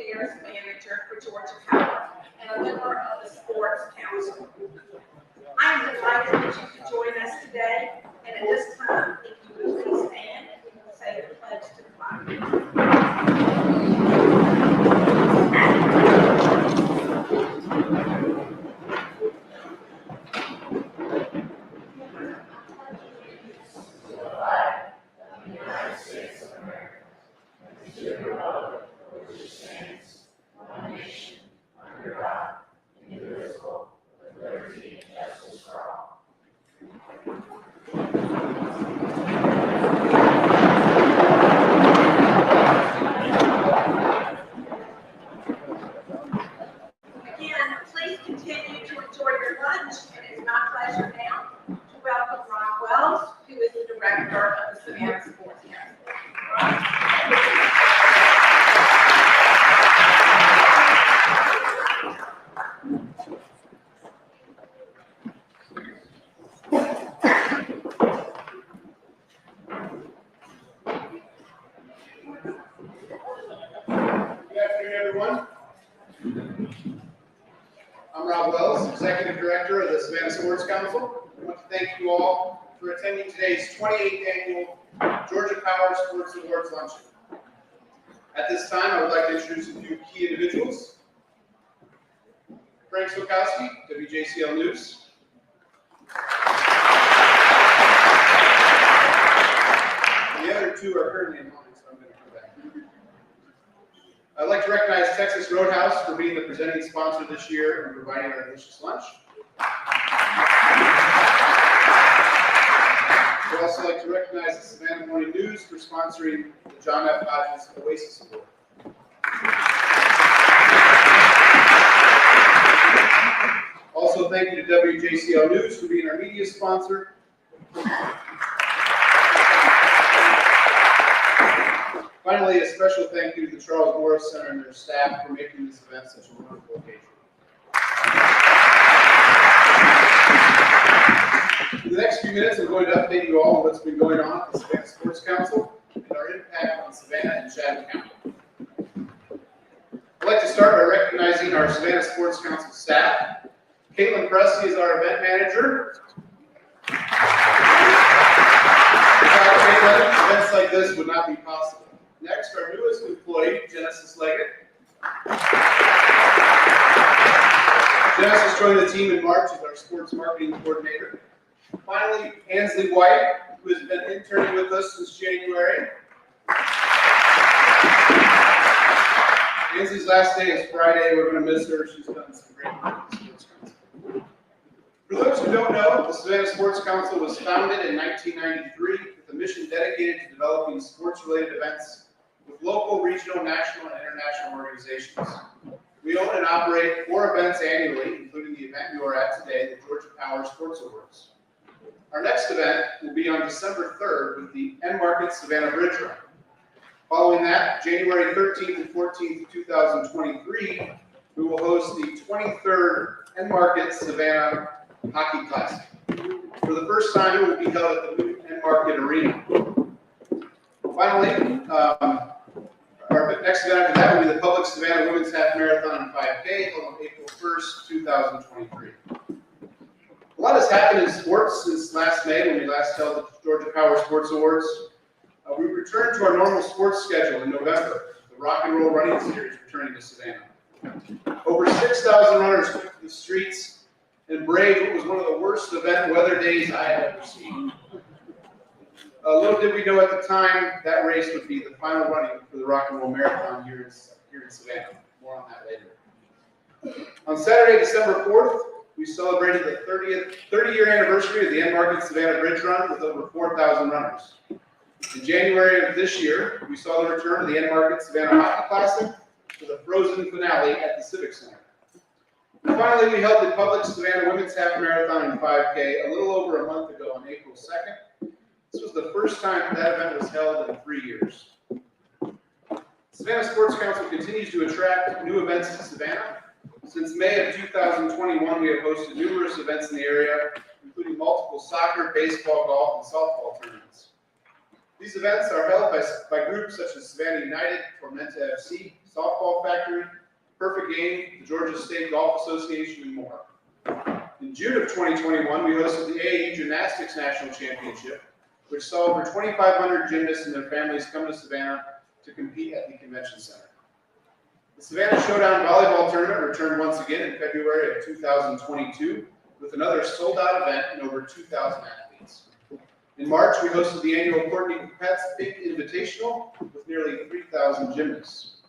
Affairs Manager for Georgia Power and a member of the Sports Council. I am delighted that you could join us today, and at this time, if you would please stand and say the pledge to the flag. Again, please continue to enjoy your lunch, and it's my pleasure now to welcome Ron Wells, who is the Director of the Savannah Sports Council. Good afternoon, everyone. I'm Rob Wells, Executive Director of the Savannah Sports Council. I want to thank you all for attending today's 28th Annual Georgia Power Sports Awards Luncheon. At this time, I would like to introduce a few key individuals. Frank Swakowski, WJCL News. The other two are currently in line, so I'm going to come back. I'd like to recognize Texas Roadhouse for being the presenting sponsor this year and providing our delicious lunch. I'd also like to recognize the Savannah Morning News for sponsoring the John F. Hodges Oasis Award. Also, thank you to WJCL News for being our media sponsor. Finally, a special thank you to the Charles Morris Center and their staff for making this event such a wonderful occasion. In the next few minutes, I'm going to update you all on what's been going on at the Savannah Sports Council and our impact on Savannah and Chatham County. I'd like to start by recognizing our Savannah Sports Council staff. Caitlin Pressey is our event manager. Without Caitlin, events like this would not be possible. Next, our newest employee, Genesis Leggett. Genesis joined the team in March as our sports marketing coordinator. Finally, Ansley White, who has been interning with us since January. Ansley's last day is Friday. We're going to miss her. She's done some great work at the Sports Council. For those who don't know, the Savannah Sports Council was founded in 1993 with a mission dedicated to developing sports-related events with local, regional, national, and international organizations. We own and operate 4 events annually, including the event you are at today, the Georgia Power Sports Awards. Our next event will be on December 3rd with the End Market Savannah Bridge Run. Following that, January 13th and 14th, 2023, we will host the 23rd End Market Savannah Hockey Classic. For the first time, it will be held at the new End Market Arena. Finally, our next event after that will be the Public Savannah Women's Half Marathon and 5K held on April 1st, 2023. A lot has happened in sports since last May when we last held the Georgia Power Sports Awards. We returned to our normal sports schedule in November, the Rock and Roll Running Series returning to Savannah. Over 6,000 runners took to the streets and braved what was one of the worst event weather days I have ever seen. Little did we know at the time that race would be the final running for the Rock and Roll Marathon here in Savannah. More on that later. On Saturday, December 4th, we celebrated the 30-year anniversary of the End Market Savannah Bridge Run with over 4,000 runners. In January of this year, we saw the return of the End Market Savannah Hockey Classic with a frozen finale at the Civic Center. And finally, we held the Public Savannah Women's Half Marathon and 5K a little over a month ago on April 2nd. This was the first time that event was held in 3 years. Savannah Sports Council continues to attract new events to Savannah. Since May of 2021, we have hosted numerous events in the area, including multiple soccer, baseball, golf, and softball tournaments. These events are held by groups such as Savannah United, Tormenta FC, Softball Factory, Perfect Game, the Georgia State Golf Association, and more. In June of 2021, we hosted the AAU Gymnastics National Championship, which saw over 2,500 gymnasts and their families come to Savannah to compete at the Convention Center. The Savannah Showdown Volleyball Tournament returned once again in February of 2022 with another sold-out event and over 2,000 athletes. In March, we hosted the annual Courtney Pets Big Invitational with nearly 3,000 gymnasts.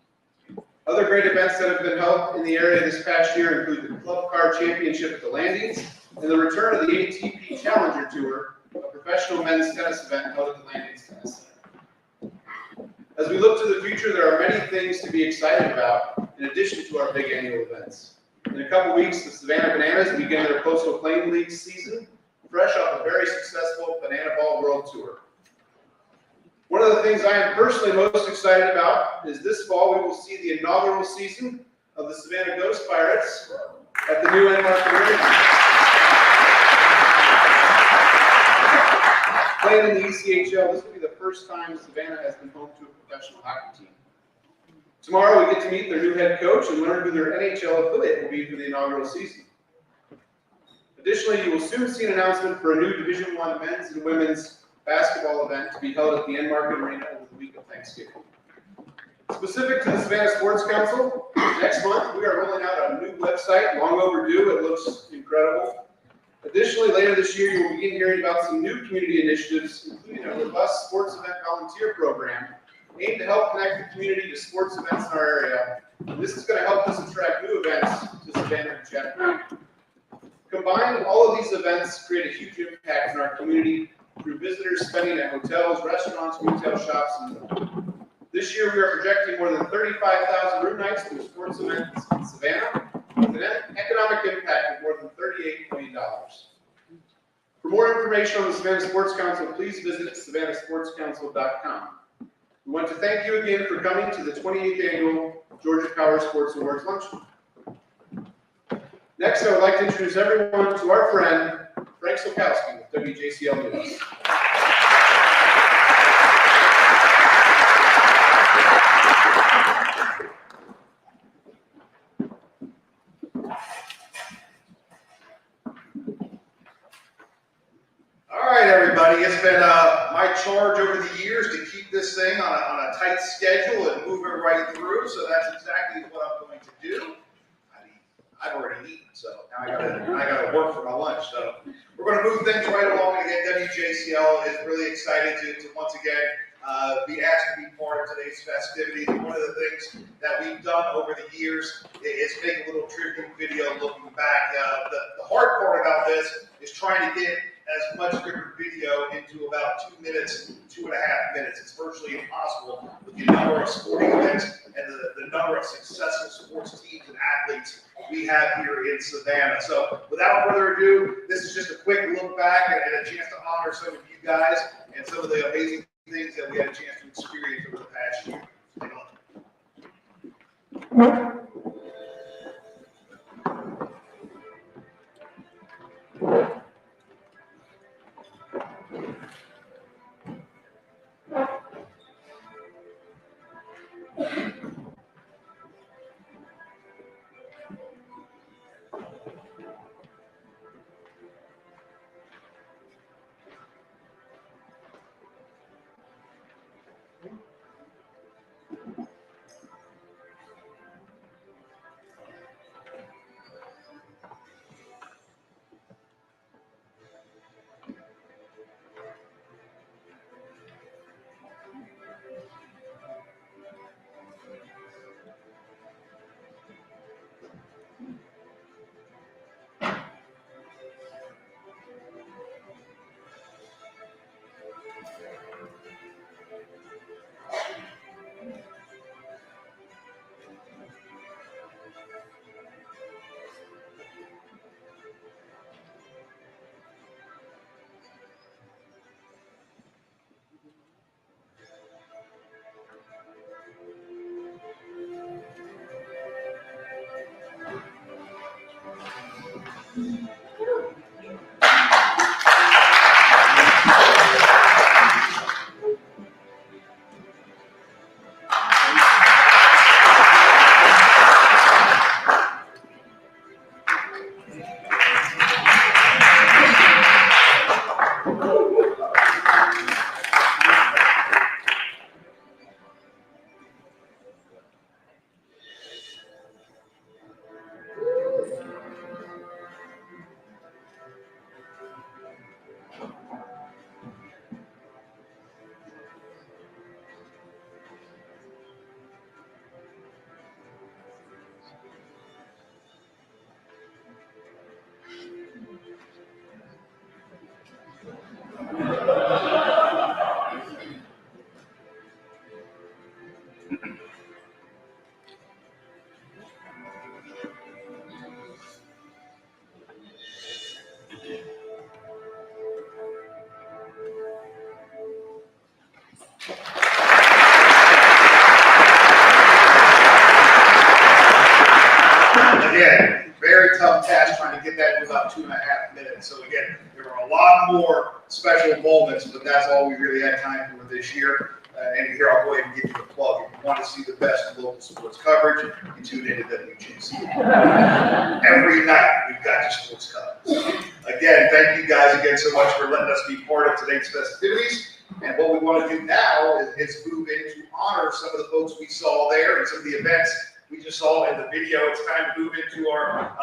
Other great events that have been held in the area this past year include the Club Car Championship at the Landings and the return of the ATP Challenger Tour, a professional men's tennis event held at the Landings Tennis Center. As we look to the future, there are many things to be excited about in addition to our big annual events. In a couple weeks, the Savannah Bananas begin their Coastal Plain League season, fresh off a very successful Banana Ball World Tour. One of the things I am personally most excited about is this fall we will see the inaugural season of the Savannah Ghost Pirates at the new Enmark Arena. Playing in the ECHL, this will be the first time Savannah has been home to a professional hockey team. Tomorrow we get to meet their new head coach and learn who their NHL affiliate will be for the inaugural season. Additionally, you will soon see an announcement for a new Division I men's and women's basketball event to be held at the Enmark Arena over the week of Thanksgiving. Specific to the Savannah Sports Council, next month we are rolling out a new website, long overdue. It looks incredible. Additionally, later this year you will begin hearing about some new community initiatives, including a robust sports event volunteer program aimed to help connect the community to sports events in our area. And this is going to help us attract new events to Savannah and Chattanooga. Combined, all of these events create a huge impact in our community through visitors spending at hotels, restaurants, retail shops, and more. This year, we are projecting more than 35,000 room nights through sports events in Savannah, with an economic impact of more than $38 million. For more information on the Savannah Sports Council, please visit savannahsportscouncil.com. We want to thank you again for coming to the 28th Annual Georgia Power Sports Awards Luncheon. Next, I would like to introduce everyone to our friend, Frank Solkowski with WJCL News. All right, everybody. It's been my charge over the years to keep this thing on a tight schedule and move it right through. So that's exactly what I'm going to do. I've already eaten, so now I gotta work for my lunch. So we're going to move things right along. And again, WJCL is really excited to once again be asked to be part of today's festivities. One of the things that we've done over the years is make a little tribute video looking back. The hard part about this is trying to get as much different video into about 2 minutes, 2.5 minutes. It's virtually impossible with the number of sporting events and the number of successful sports teams and athletes we have here in Savannah. So without further ado, this is just a quick look back and a chance to honor some of you guys and some of the amazing things that we had a chance to experience over the past year. Take a look. again, very tough task trying to get that in about 2.5 minutes. So again, there are a lot more special moments, but that's all we really had time for this year. And here, I'll go ahead and give you the plug. If you want to see the best of local sports coverage, you tune into WJC. Every night, we've got your sports coverage. Again, thank you guys again so much for letting us be part of today's festivities. And what we want to do now is move into honor some of the folks we saw there and some of the events we just saw in the video. It's time to move into our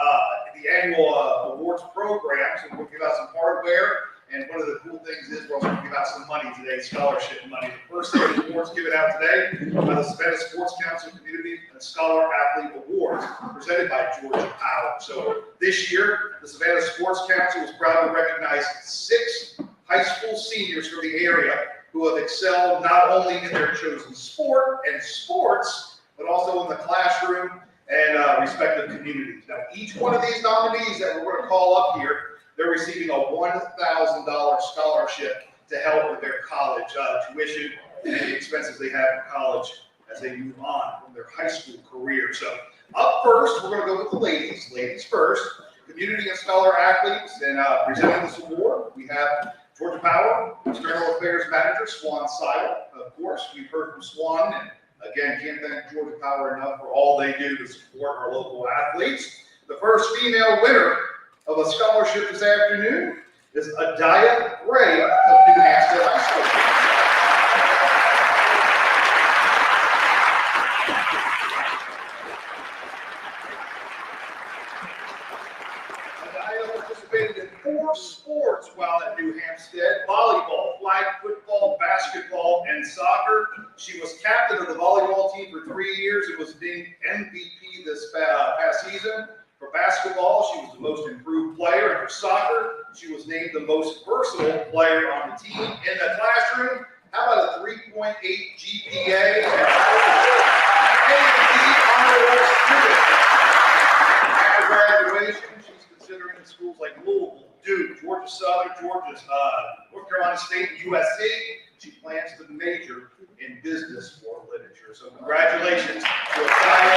the annual awards program. So we'll give out some hardware. And one of the cool things is we're also going to give out some money today, scholarship money. The first day of the awards given out today are the Savannah Sports Council Community and Scholar Athlete Awards presented by Georgia Power. So this year, the Savannah Sports Council is proud to recognize 6 high school seniors from the area who have excelled not only in their chosen sport and sports, but also in the classroom and respective communities. Now, each one of these nominees that we're going to call up here, they're receiving a $1,000 scholarship to help with their college tuition and any expenses they have in college as they move on from their high school career. So up first, we're going to go with the ladies. Ladies first, community and scholar athletes. And presenting this award, we have Georgia Power, External Affairs Manager, Swan Seidel. Of course, we've heard from Swan. And again, can't thank Georgia Power enough for all they do to support our local athletes. The first female winner of a scholarship this afternoon is Adaya Gray of New Hampstead High School. Adaya participated in 4 sports while at New Hampstead: volleyball, flag football, basketball, and soccer. She was captain of the volleyball team for 3 years and was named MVP this past season. For basketball, she was the most improved player, and for soccer, she was named the most versatile player on the team. In the classroom, how about a 3.8 GPA and honorable student? After graduation, she's considering schools like Louisville, Duke, Georgia Southern, Georgia, North Carolina State, and USC. She plans to major in business or literature. So congratulations to Adaya.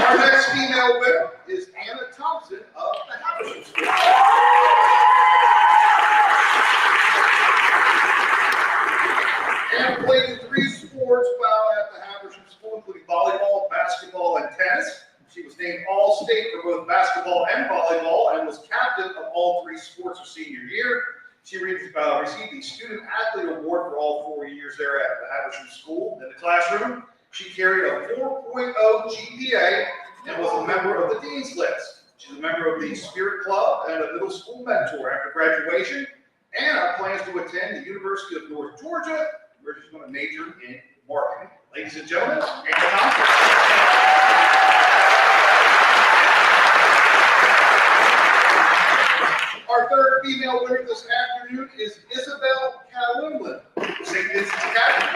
Our next female winner is Anna Thompson of the Haversham School. Anna played in 3 sports while at the Haversham School, including volleyball, basketball, and tennis. She was named All-State for both basketball and volleyball and was captain of all 3 sports her senior year. She received the Student Athlete Award for all 4 years there at the Haversham School. In the classroom, she carried a 4.0 GPA and was a member of the Dean's List. She's a member of the Spirit Club and a middle school mentor. After graduation, Anna plans to attend the University of North Georgia, where she's going to major in marketing. Ladies and gentlemen, Anna Thompson. Our third female winner this afternoon is Isabel Calumlin, St. Vincent's Academy.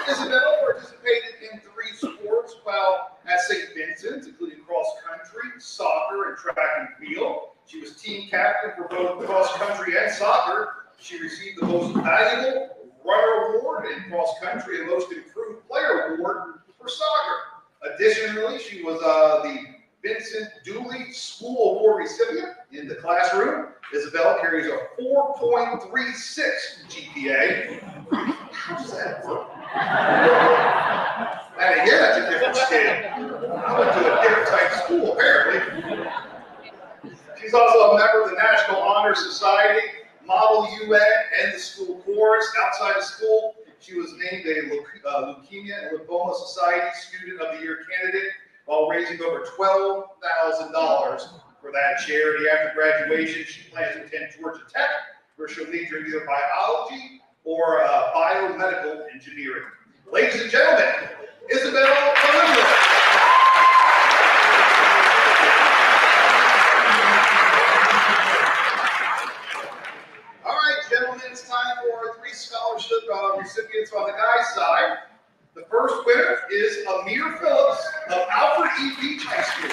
Isabel participated in 3 sports while at St. Vincent's, including cross country, soccer, and track and field. She was team captain for both cross country and soccer. She received the Most Valuable Runner Award in cross country and Most Improved Player Award for soccer. Additionally, she was the Vincent Dooley School Award recipient. In the classroom, Isabel carries a 4.36 GPA. How does that work? And again, that's a different scale. I went to a different type of school, apparently. She's also a member of the National Honor Society, Model UN, and the school chorus. Outside of school, she was named a Leukemia and Lymphoma Society Student of the Year candidate while raising over $12,000 for that charity. After graduation, she plans to attend Georgia Tech, where she'll major in either biology or biomedical engineering. Ladies and gentlemen, Isabel Calumlin. All right, gentlemen, it's time for our 3 scholarship recipients on the guys' side. The first winner is Amir Phillips of Alfred E. Beach High School.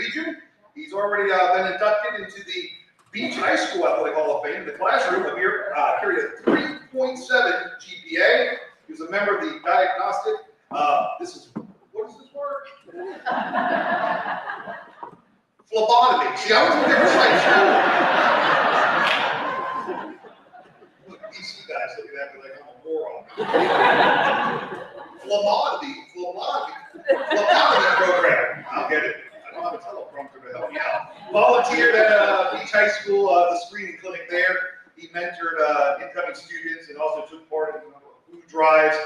region. He's already been inducted into the Beach High School Athletic Hall of Fame. In the classroom, Amir carried a 3.7 GPA. He was a member of the diagnostic. What is this word? Phlebotomy. See, I was looking for site. Look, DC guys looking at me like I'm a moron. Phlebotomy program. I'll get it. I don't have a teleprompter to help me out. Volunteered at Beach High School, the screening clinic there. He mentored incoming students and also took part in food drives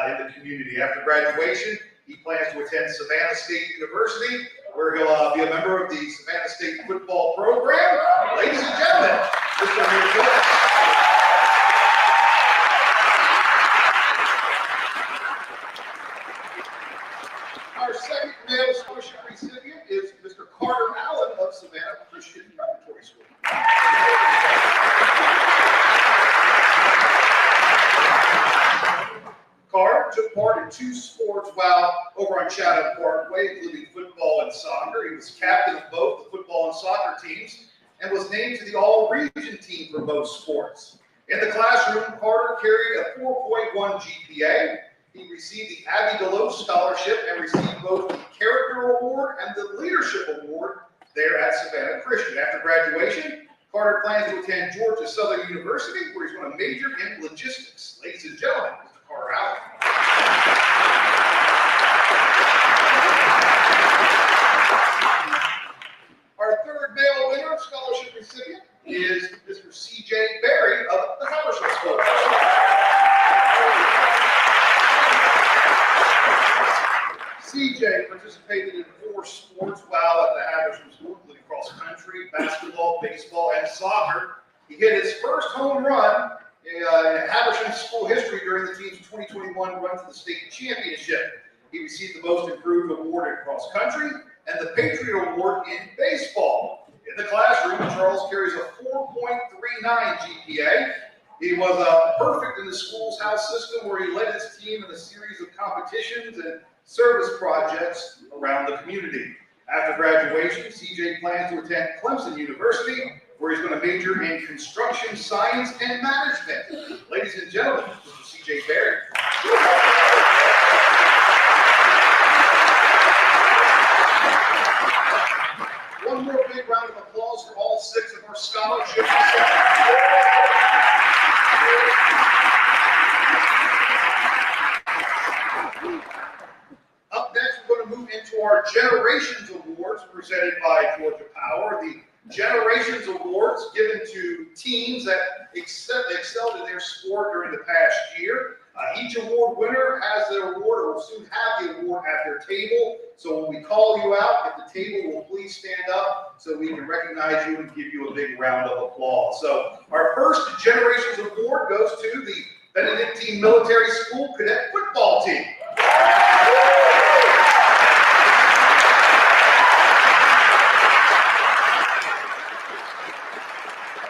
in the community. After graduation, he plans to attend Savannah State University, where he'll be a member of the Savannah State football program. Ladies and gentlemen, Mr. Amir Phillips. Our second male scholarship recipient is Mr. Carter Allen of Savannah Christian Preparatory School. Carter took part in 2 sports while over on Chatham Parkway, including football and soccer. He was captain of both the football and soccer teams and was named to the all-region team for both sports. In the classroom, Carter carried a 4.1 GPA. He received the Abby Deloach Scholarship and received both the Character Award and the Leadership Award there at Savannah Christian. After graduation, Carter plans to attend Georgia Southern University, where he's going to major in logistics. Ladies and gentlemen, Mr. Carter Allen. Our third male winner scholarship recipient is Mr. C.J. Berry of the Haversham School. CJ participated in 4 sports while at the Haversham School, including cross country, basketball, baseball, and soccer. He hit his first home run in Haversham School history during the team's 2021 run to the state championship. He received the Most Improved Award in cross country and the Patriot Award in baseball. In the classroom, Charles carries a 4.39 GPA. He was perfect in the school's house system, where he led his team in a series of competitions and service projects around the community. After graduation, CJ plans to attend Clemson University, where he's going to major in construction science and management. Ladies and gentlemen, Mr. CJ Berry. One more big round of applause for all 6 of our scholarships. Up next, we're going to move into our Generations Awards presented by Georgia Power. The Generations Awards given to teams that excelled in their sport during the past year. Each award winner has their award, or will soon have the award at their table. So when we call you out, if the table will please stand up so we can recognize you and give you a big round of applause. So our first Generations Award goes to the Benedictine Military School Cadet Football Team.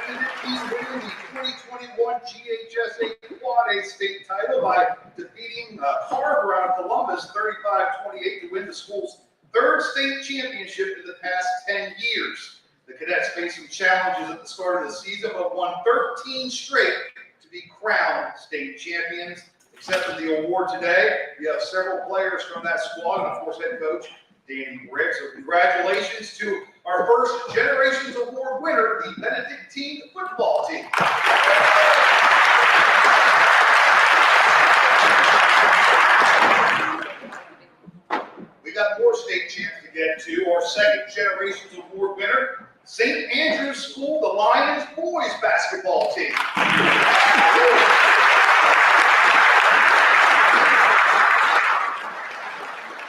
Benedictine winning the 2021 GHSA Quad A state title by defeating Carver out of Columbus 35-28 to win the school's 3rd state championship in the past 10 years. The cadets faced some challenges at the start of the season, but won 13 straight to be crowned state champions. Accepting the award today, we have several players from that squad, and of course head coach Danny Brick. So congratulations to our first Generations Award winner, the Benedictine football team. We got more state champs to get to. Our second Generations Award winner, St. Andrew's School, the Lions boys basketball team.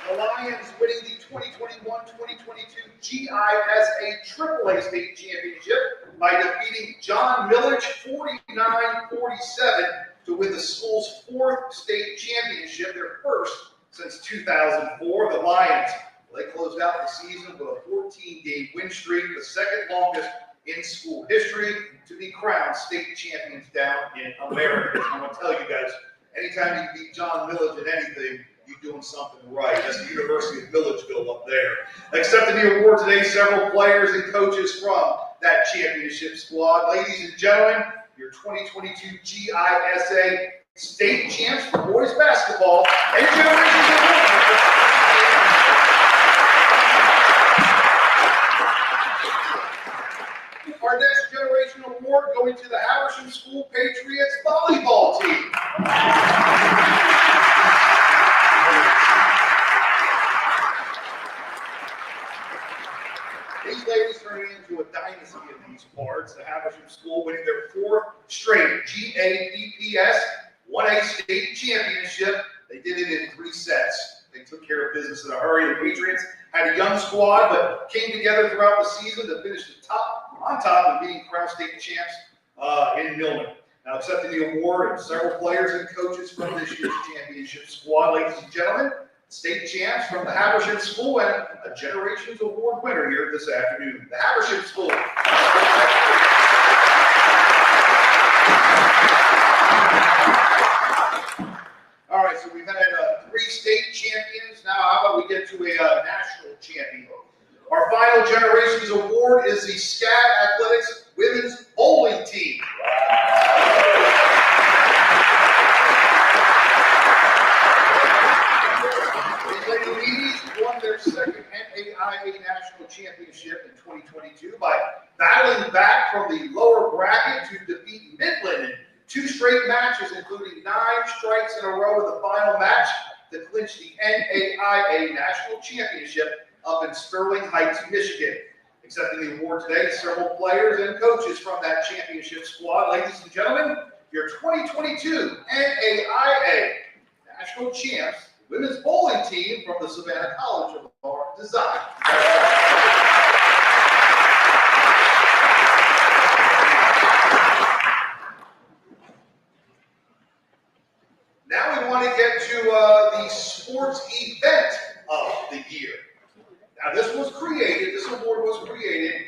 The Lions winning the 2021-2022 GISA AAA state championship by defeating John Milledge 49-47 to win the school's 4th state championship, their first since 2004. The Lions, they closed out the season with a 14-game win streak, the 2nd longest in school history, to be crowned state champions down in America. I'm going to tell you guys, anytime you beat John Milledge in anything, you doing something right. That's the University of Milledgeville up there. Accepting the award today, several players and coaches from that championship squad. Ladies and gentlemen, your 2022 GISA state champs for boys basketball and Generations Award. Our next generation award going to the Haversham School Patriots volleyball team. These ladies turning into a dynasty in these parts. The Haversham School winning their fourth straight GAPPS 1A state championship. They did it in 3 sets. They took care of business in a hurry. The Patriots had a young squad, but came together throughout the season to finish on top of being Crown State champs in Milner. Now accepting the award, several players and coaches from this year's championship squad. Ladies and gentlemen, state champs from the Haversham School and a Generations Award winner here this afternoon. The Haversham School. All right, so we've had 3 state champions. Now, how about we get to a national champion? Our final Generations Award is the SCAD Athletics Women's Bowling Team. These ladies won their second NAIA National Championship in 2022 by battling back from the lower bracket to defeat Midland in 2 straight matches, including 9 strikes in a row in the final match to clinch the NAIA National Championship up in Sterling Heights, Michigan. Accepting the award today, several players and coaches from that championship squad. Ladies and gentlemen, your 2022 NAIA National Champs Women's Bowling Team from the Savannah College of Art Design. Now we want to get to the sports event of the year. Now this award was created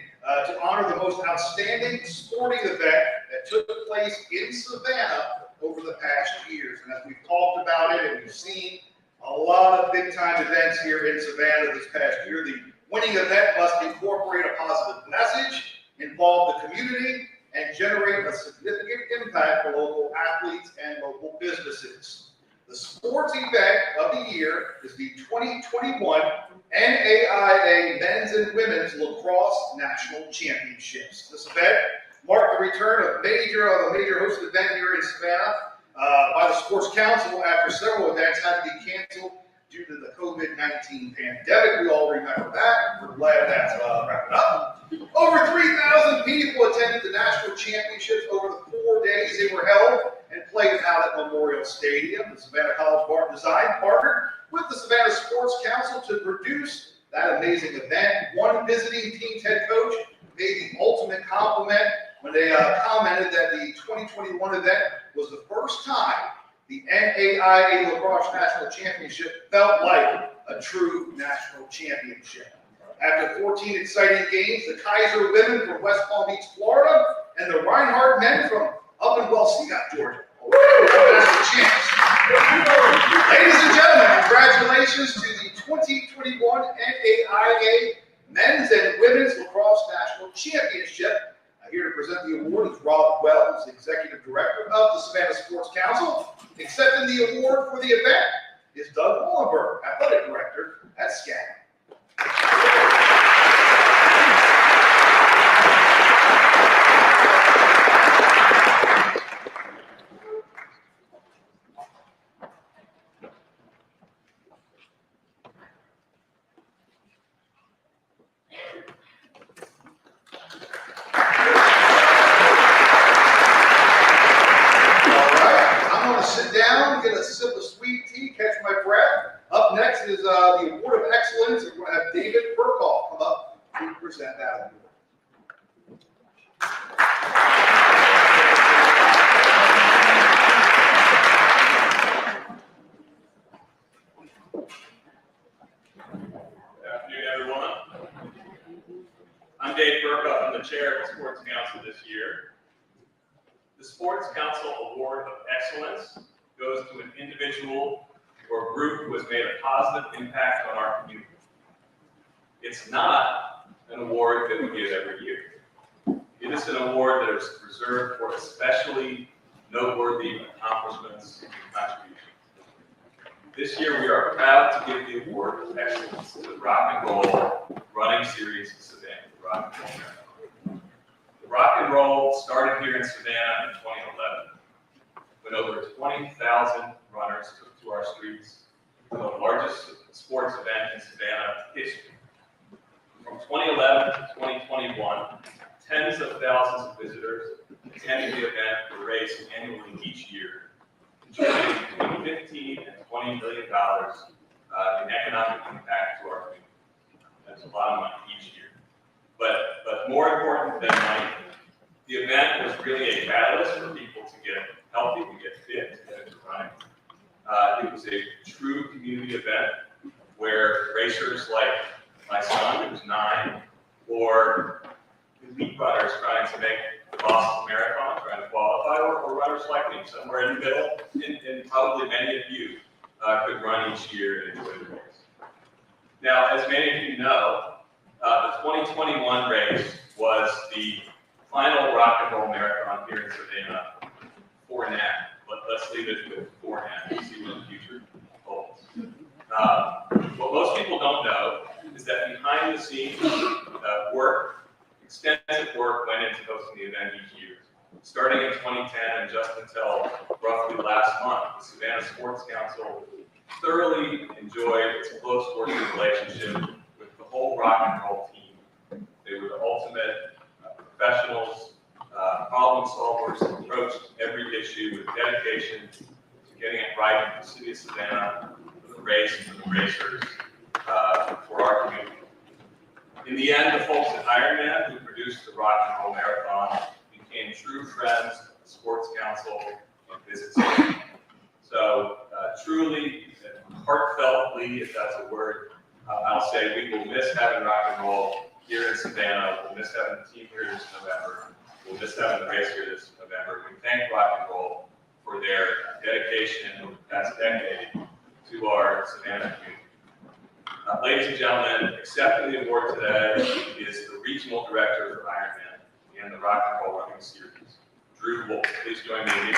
to honor the most outstanding sporting event that took place in Savannah over the past years. And as we've talked about it and we've seen a lot of big time events here in Savannah this past year, the winning event must incorporate a positive message, involve the community, and generate a significant impact for local athletes and local businesses. The sports event of the year is the 2021 NAIA Men's and Women's Lacrosse National Championships. This event marked the return of a major hosted event here in Savannah by the Sports Council after several events had to be canceled due to the COVID-19 pandemic. We all remember that. We're glad that's wrapping up. Over 3,000 people attended the national championships over the 4 days they were held and played out at Memorial Stadium. The Savannah College of Art Design partnered with the Savannah Sports Council to produce that amazing event. One visiting team's head coach made the ultimate compliment when they commented that the 2021 event was the first time the NAIA Lacrosse National Championship felt like a true national championship. After 14 exciting games, the Kaiser women from West Palm Beach, Florida, and the Reinhardt men from up in Wellscott, Georgia. National champs. Ladies and gentlemen, congratulations to the 2021 NAIA Men's and Women's Lacrosse National Championship. Here to present the award is Rob Wells, Executive Director of the Savannah Sports Council. Accepting the award for the event is Doug Wallenberg, Athletic Director at SCAD. Get a sip of sweet tea, catch my breath. Up next is the Award of Excellence. We're going to have David Burkhoff come up to present that award. Good afternoon, everyone. I'm Dave Burkhoff. I'm the chair of the Sports Council this year. The Sports Council Award of Excellence goes to an individual or group who has made a positive impact on our community. It's not an award that we give every year. It is an award that is reserved for especially noteworthy accomplishments and contributions. This year, we are proud to give the award of excellence to the Rock and Roll Running Series in Savannah, the Rock and Roll Marathon. The Rock and Roll started here in Savannah in 2011, when over 20,000 runners took to our streets, the largest sports event in Savannah history. From 2011 to 2021, tens of thousands of visitors attending the event were raised annually each year, contributing between $15 and $20 million in economic impact to our community. That's a lot of money each year. But more important than money, the event was really a catalyst for people to get healthy, to get fit, to get into running. It was a true community event where racers like my son, who's 9, or elite runners trying to make the Boston Marathon, trying to qualify, or runners like me, somewhere in the middle, and probably many of you could run each year and enjoy the race. Now, as many of you know, the 2021 race was the final Rock and Roll Marathon here in Savannah for NAC. Let's leave it with 4 NAC and see what the future holds. What most people don't know is that behind the scenes extensive work went into hosting the event each year. Starting in 2010 and just until roughly last month, the Savannah Sports Council thoroughly enjoyed its close working relationship with the whole rock and roll team. They were the ultimate professionals, problem solvers, who approached every issue with dedication to getting it right for the city of Savannah, for the race, for the racers, for our community. In the end, the folks at Ironman, who produced the Rock and Roll Marathon, became true friends of the Sports Council and visitors. So truly, heartfeltly, if that's a word, I'll say we will miss having rock and roll here in Savannah. We'll miss having the team here this November. We'll miss having the race here this November. We thank rock and roll for their dedication over the past decade to our Savannah community. Ladies and gentlemen, accepting the award today is the Regional Director of Ironman and the Rock and Roll Running Series, Drew Wolf. Please join me in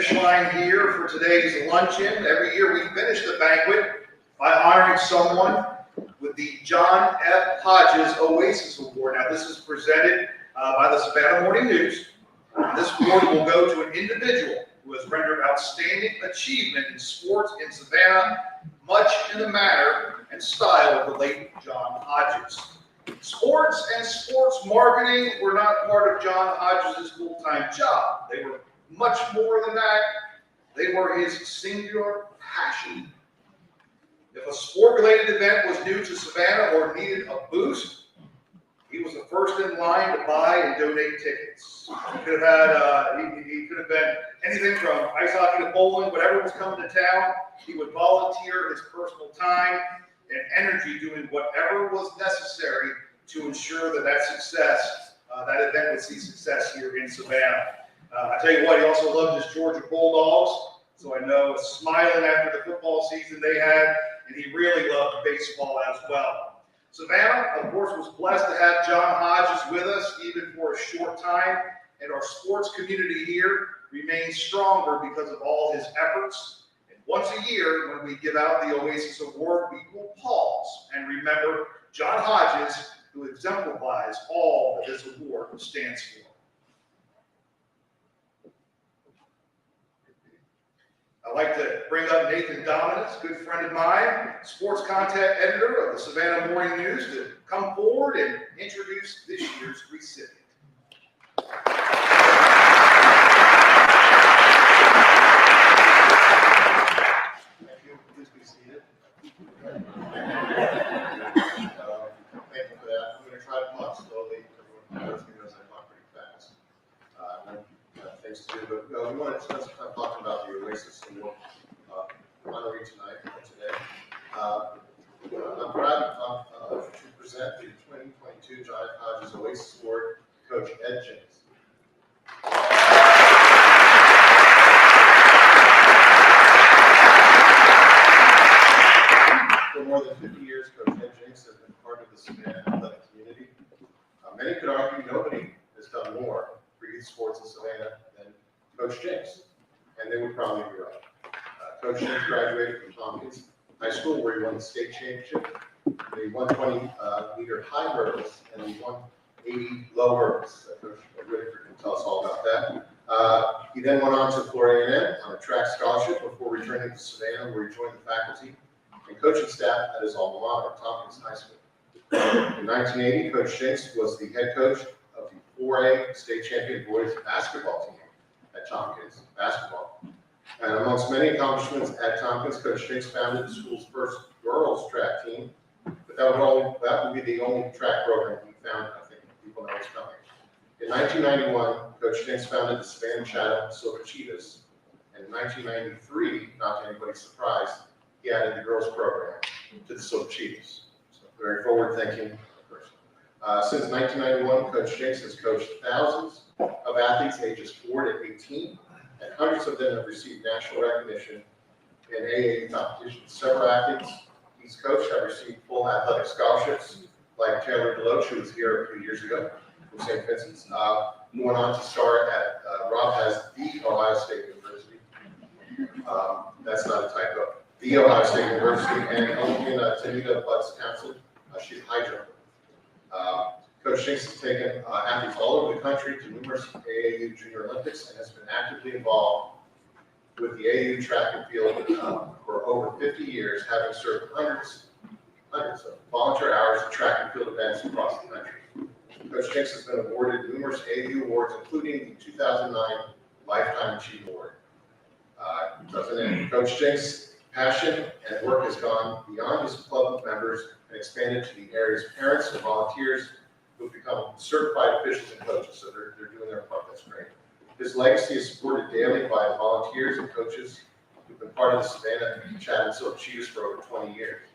finish line here for today's luncheon. Every year we finish the banquet by honoring someone with the John F. Hodges Oasis Award. Now this is presented by the Savannah Morning News. This award will go to an individual who has rendered outstanding achievement in sports in Savannah, much in the manner and style of the late John Hodges. Sports and sports marketing were not part of John Hodges' full-time job. They were much more than that. They were his singular passion. If a sport-related event was new to Savannah or needed a boost, he was the first in line to buy and donate tickets. He could have had, he could have been anything from ice hockey to bowling, whatever was coming to town. He would volunteer his personal time and energy doing whatever was necessary to ensure that success, that event would see success here in Savannah. I tell you what, he also loved his Georgia Bulldogs, so I know smiling after the football season they had, and he really loved baseball as well. Savannah, of course, was blessed to have John Hodges with us, even for a short time, and our sports community here remains stronger because of all his efforts. And once a year, when we give out the Oasis Award, we will pause and remember John Hodges, who exemplifies all that this award stands for. I'd like to bring up Nathan Dominus, good friend of mine, sports content editor of the Savannah Morning News, to come forward and introduce this year's recipient. Thank you. Please be seated. Thank you for that. I'm going to try to talk slowly. Everyone knows me as I talk pretty fast. Things to do, but we want to spend some time talking about the Oasis Award honoree tonight and today. I'm proud to present the 2022 John Hodges Oasis Award to Coach Ed James. For more than 50 years, Coach Ed James has been part of the Savannah athletic community. Many could argue nobody has done more for youth sports in Savannah than Coach James, and they would probably be right. Coach James graduated from Tompkins High School, where he won the state championship, the 120-meter high hurdles, and the 180 low hurdles. Coach Whitaker can tell us all about that. He then went on to Florida A&M on a track scholarship before returning to Savannah, where he joined the faculty and coaching staff at his alma mater, Tompkins High School. In 1980, Coach James was the head coach of the 4A state champion boys basketball team at Tompkins basketball. And amongst many accomplishments at Tompkins, Coach James founded the school's first girls track team, but that would be the only track program he founded. I think people know it's coming. In 1991, Coach James founded the Savannah Chatham Silver Cheetahs, and in 1993, not to anybody's surprise, he added the girls program to the Silver Cheetahs. So very forward-thinking person. Since 1991, Coach James has coached thousands of athletes ages 4 to 18, and hundreds of them have received national recognition in AAU competitions. Several athletes he's coached have received full athletic scholarships, like Taylor Deloach, who was here a few years ago from St. Vincent's. Went on to start at, Rob has the Ohio State University. That's not a typo. The Ohio State University, and Olympia Tanita Butts Council. She's a high jumper. Coach James has taken athletes all over the country to numerous AAU Junior Olympics and has been actively involved with the AAU track and field for over 50 years, having served hundreds of volunteer hours of track and field events across the country. Coach James has been awarded numerous AAU awards, including the 2009 Lifetime Achievement Award. Coach James' passion and work has gone beyond his club members and expanded to the area's parents and volunteers who've become certified officials and coaches, so they're doing their part. That's great. His legacy is supported daily by volunteers and coaches who've been part of the Savannah Chatham Silver Cheetahs for over 20 years.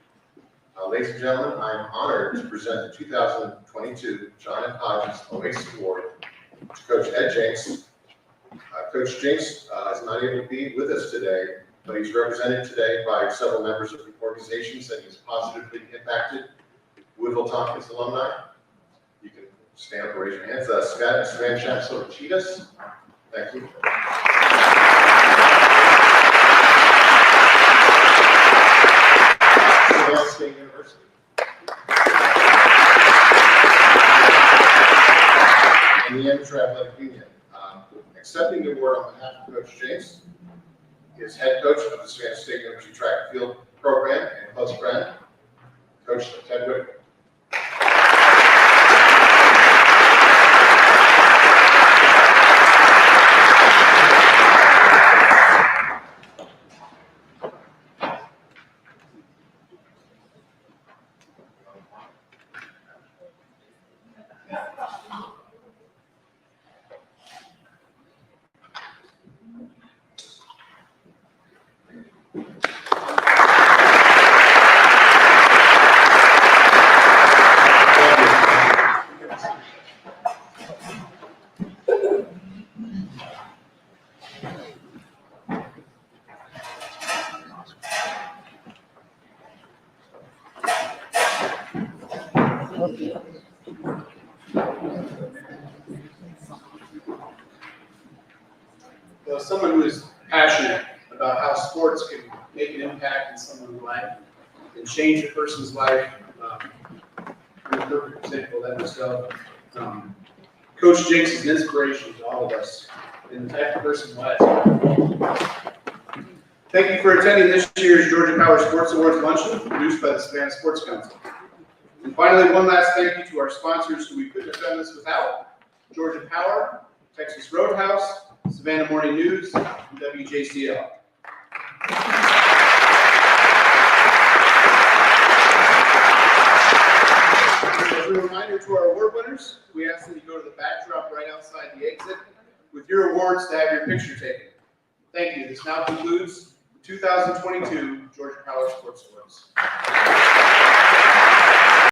Ladies and gentlemen, I'm honored to present the 2022 John F. Hodges Oasis Award to Coach Ed James. Coach James is not able to be with us today, but he's represented today by several members of the organizations that he's positively impacted. Woodville Tompkins alumni. You can stand up and raise your hands. Savannah Chatham Silver Cheetahs. Thank you. Savannah State University. And the Amateur Athletic Union. Accepting the award on behalf of Coach James is head coach of the Savannah State University Track and Field Program and close friend, Coach Ted Whitaker. Well, someone who is passionate about how sports can make an impact in someone's life and change a person's life. I'm a perfect example of that myself. Coach James is an inspiration to all of us and the type of person he is. Thank you for attending this year's Georgia Power Sports Awards Luncheon produced by the Savannah Sports Council. And finally, one last thank you to our sponsors who we couldn't have done this without. Georgia Power, Texas Roadhouse, Savannah Morning News, and WJCL. As a reminder to our award winners, we ask that you go to the backdrop right outside the exit with your awards to have your picture taken. Thank you. This now concludes the 2022 Georgia Power Sports Awards.